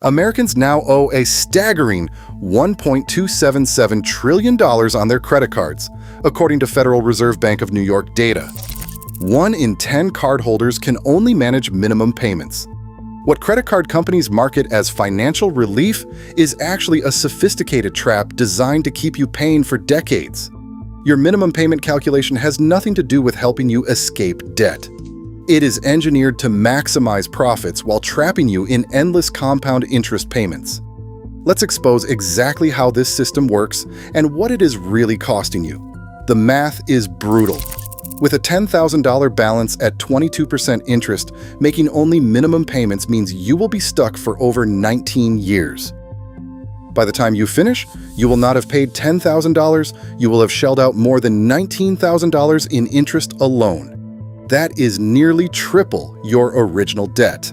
Americans now owe a staggering $1.277 trillion on their credit cards, according to Federal Reserve Bank of New York data. 1 in 10 cardholders can only manage minimum payments. What credit card companies market as financial relief is actually a sophisticated trap designed to keep you paying for decades. Your minimum payment calculation has nothing to do with helping you escape debt. It is engineered to maximize profits while trapping you in endless compound interest payments. Let's expose exactly how this system works and what it is really costing you. The math is brutal. With a $10,000 balance at 22% interest, making only minimum payments means you will be stuck for over 19 years. By the time you finish, you will not have paid $10,000, you will have shelled out more than $19,000 in interest alone. That is nearly triple your original debt.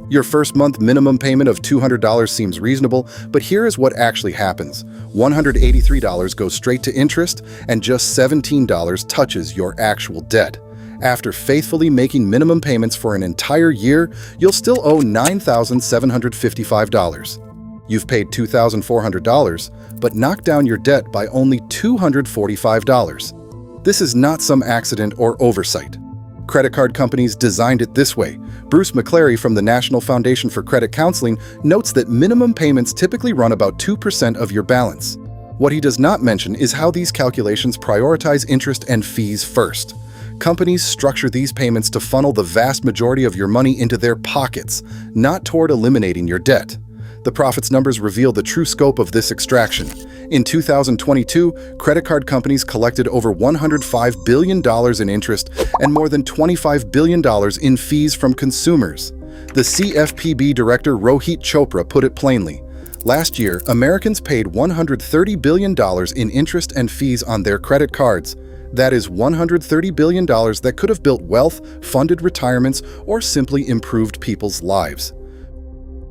Your first month minimum payment of $200 seems reasonable, but here is what actually happens. $183 goes straight to interest, and just $17 touches your actual debt. After faithfully making minimum payments for an entire year, you'll still owe $9,755. You've paid $2,400, but knocked down your debt by only $245. This is not some accident or oversight. Credit card companies designed it this way. Bruce McClary from the National Foundation for Credit Counseling notes that minimum payments typically run about 2% of your balance. What he does not mention is how these calculations prioritize interest and fees first. Companies structure these payments to funnel the vast majority of your money into their pockets, not toward eliminating your debt. The profits numbers reveal the true scope of this extraction. In 2022, credit card companies collected over $105 billion in interest and more than $25 billion in fees from consumers. The CFPB director Rohit Chopra put it plainly. Last year, Americans paid $130 billion in interest and fees on their credit cards. That is $130 billion that could have built wealth, funded retirements, or simply improved people's lives.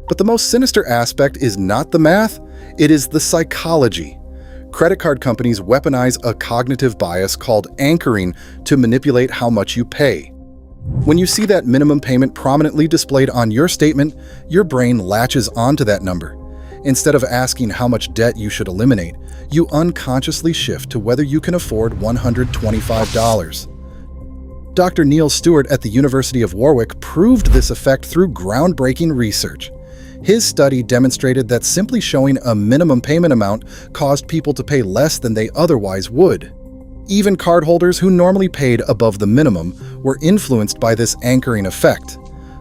But the most sinister aspect is not the math, it is the psychology. Credit card companies weaponize a cognitive bias called anchoring to manipulate how much you pay. When you see that minimum payment prominently displayed on your statement, your brain latches onto that number. Instead of asking how much debt you should eliminate, you unconsciously shift to whether you can afford $125. Dr. Neil Stewart at the University of Warwick proved this effect through groundbreaking research. His study demonstrated that simply showing a minimum payment amount caused people to pay less than they otherwise would. Even cardholders who normally paid above the minimum were influenced by this anchoring effect.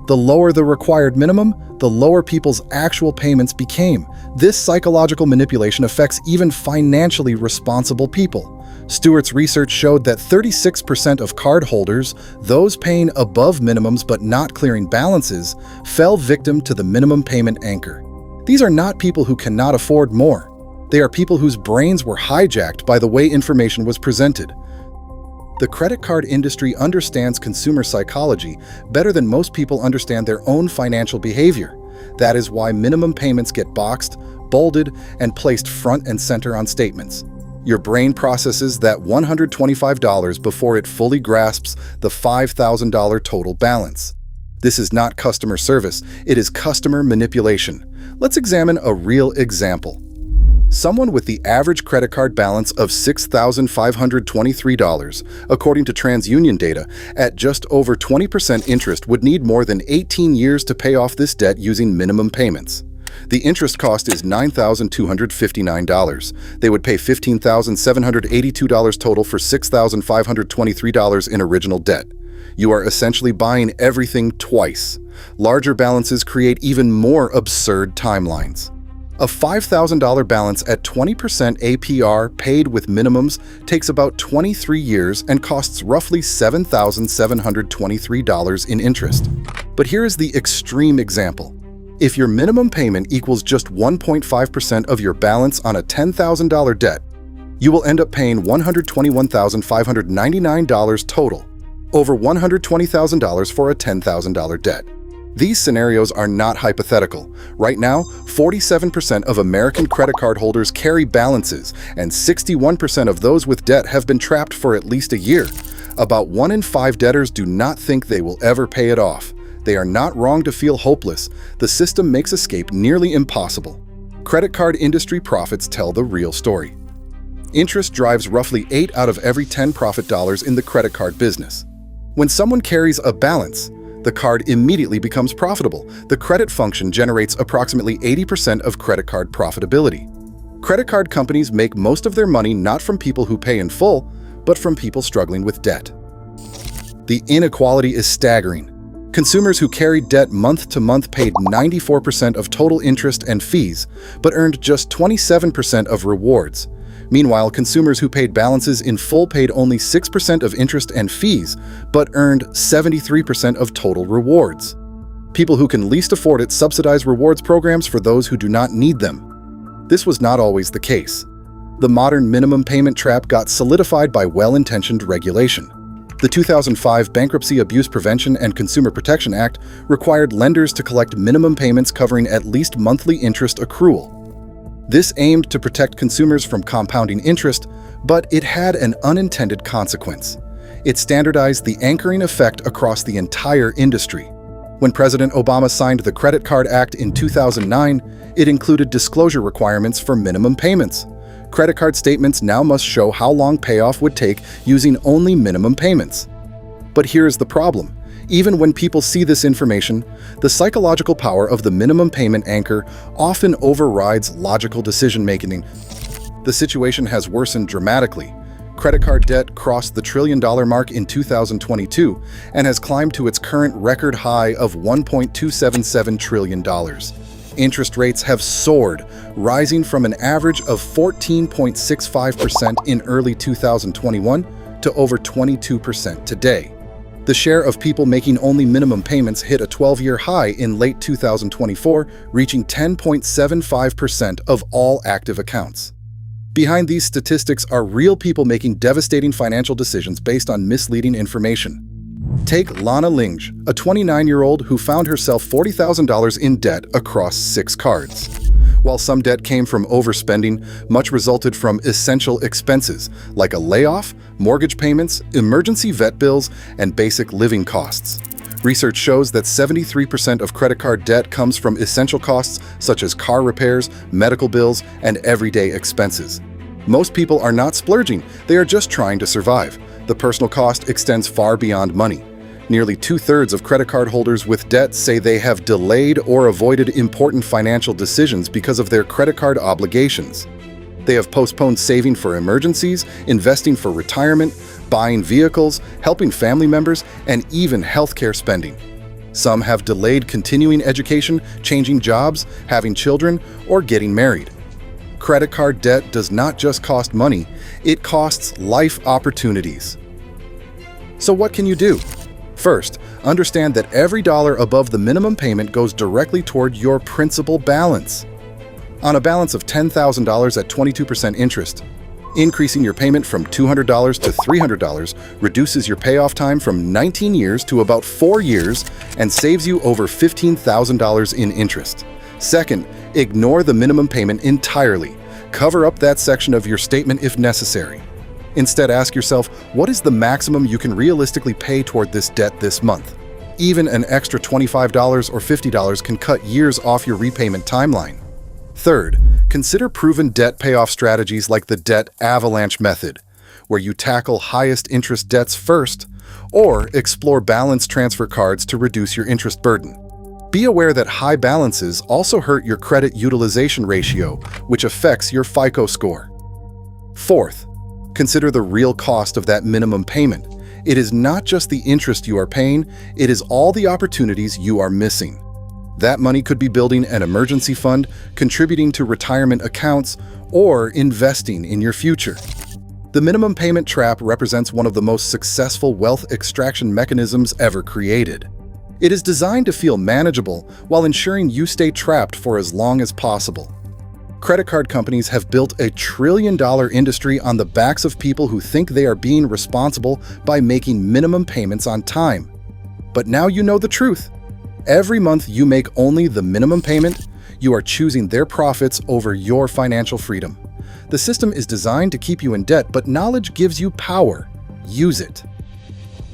The lower the required minimum, the lower people's actual payments became. This psychological manipulation affects even financially responsible people. Stewart's research showed that 36% of cardholders, those paying above minimums but not clearing balances, fell victim to the minimum payment anchor. These are not people who cannot afford more. They are people whose brains were hijacked by the way information was presented. The credit card industry understands consumer psychology better than most people understand their own financial behavior. That is why minimum payments get boxed, bolded, and placed front and center on statements. Your brain processes that $125 before it fully grasps the $5,000 total balance. This is not customer service, it is customer manipulation. Let's examine a real example. Someone with the average credit card balance of $6,523, according to TransUnion data, at just over 20% interest would need more than 18 years to pay off this debt using minimum payments. The interest cost is $9,259. They would pay $15,782 total for $6,523 in original debt. You are essentially buying everything twice. Larger balances create even more absurd timelines. A $5,000 balance at 20% APR paid with minimums takes about 23 years and costs roughly $7,723 in interest. But here is the extreme example. If your minimum payment equals just 1.5% of your balance on a $10,000 debt, you will end up paying $121,599 total, over $120,000 for a $10,000 debt. These scenarios are not hypothetical. Right now, 47% of American credit card holders carry balances, and 61% of those with debt have been trapped for at least a year. About 1 in 5 debtors do not think they will ever pay it off. They are not wrong to feel hopeless. The system makes escape nearly impossible. Credit card industry profits tell the real story. Interest drives roughly 8 out of every 10 profit dollars in the credit card business. When someone carries a balance, the card immediately becomes profitable. The credit function generates approximately 80% of credit card profitability. Credit card companies make most of their money not from people who pay in full, but from people struggling with debt. The inequality is staggering. Consumers who carried debt month to month paid 94% of total interest and fees, but earned just 27% of rewards. Meanwhile, consumers who paid balances in full paid only 6% of interest and fees, but earned 73% of total rewards. People who can least afford it subsidize rewards programs for those who do not need them. This was not always the case. The modern minimum payment trap got solidified by well-intentioned regulation. The 2005 Bankruptcy Abuse Prevention and Consumer Protection Act required lenders to collect minimum payments covering at least monthly interest accrual. This aimed to protect consumers from compounding interest, but it had an unintended consequence. It standardized the anchoring effect across the entire industry. When President Obama signed the Credit Card Act in 2009, it included disclosure requirements for minimum payments. Credit card statements now must show how long payoff would take using only minimum payments. But here's the problem. Even when people see this information, the psychological power of the minimum payment anchor often overrides logical decision-making. The situation has worsened dramatically. Credit card debt crossed the $1 trillion mark in 2022 and has climbed to its current record high of $1.277 trillion. Interest rates have soared, rising from an average of 14.65% in early 2021 to over 22% today. The share of people making only minimum payments hit a 12-year high in late 2024, reaching 10.75% of all active accounts. Behind these statistics are real people making devastating financial decisions based on misleading information. Take Lana Linge, a 29-year-old who found herself $40,000 in debt across 6 cards. While some debt came from overspending, much resulted from essential expenses like a layoff, mortgage payments, emergency vet bills, and basic living costs. Research shows that 73% of credit card debt comes from essential costs such as car repairs, medical bills, and everyday expenses. Most people are not splurging, they are just trying to survive. The personal cost extends far beyond money. Nearly 2/3 of credit card holders with debt say they have delayed or avoided important financial decisions because of their credit card obligations. They have postponed saving for emergencies, investing for retirement, buying vehicles, helping family members, and even healthcare spending. Some have delayed continuing education, changing jobs, having children, or getting married. Credit card debt does not just cost money, it costs life opportunities. So what can you do? First, understand that every dollar above the minimum payment goes directly toward your principal balance. On a balance of $10,000 at 22% interest, increasing your payment from $200 to $300 reduces your payoff time from 19 years to about 4 years and saves you over $15,000 in interest. Second, ignore the minimum payment entirely. Cover up that section of your statement if necessary. Instead, ask yourself, what is the maximum you can realistically pay toward this debt this month? Even an extra $25 or $50 can cut years off your repayment timeline. Third, consider proven debt payoff strategies like the debt avalanche method, where you tackle highest interest debts first, or explore balance transfer cards to reduce your interest burden. Be aware that high balances also hurt your credit utilization ratio, which affects your FICO score. Fourth, consider the real cost of that minimum payment. It is not just the interest you are paying, it is all the opportunities you are missing. That money could be building an emergency fund, contributing to retirement accounts, or investing in your future. The minimum payment trap represents one of the most successful wealth extraction mechanisms ever created. It is designed to feel manageable while ensuring you stay trapped for as long as possible. Credit card companies have built a $1 trillion industry on the backs of people who think they are being responsible by making minimum payments on time. But now you know the truth. Every month you make only the minimum payment, you are choosing their profits over your financial freedom. The system is designed to keep you in debt, but knowledge gives you power. Use it.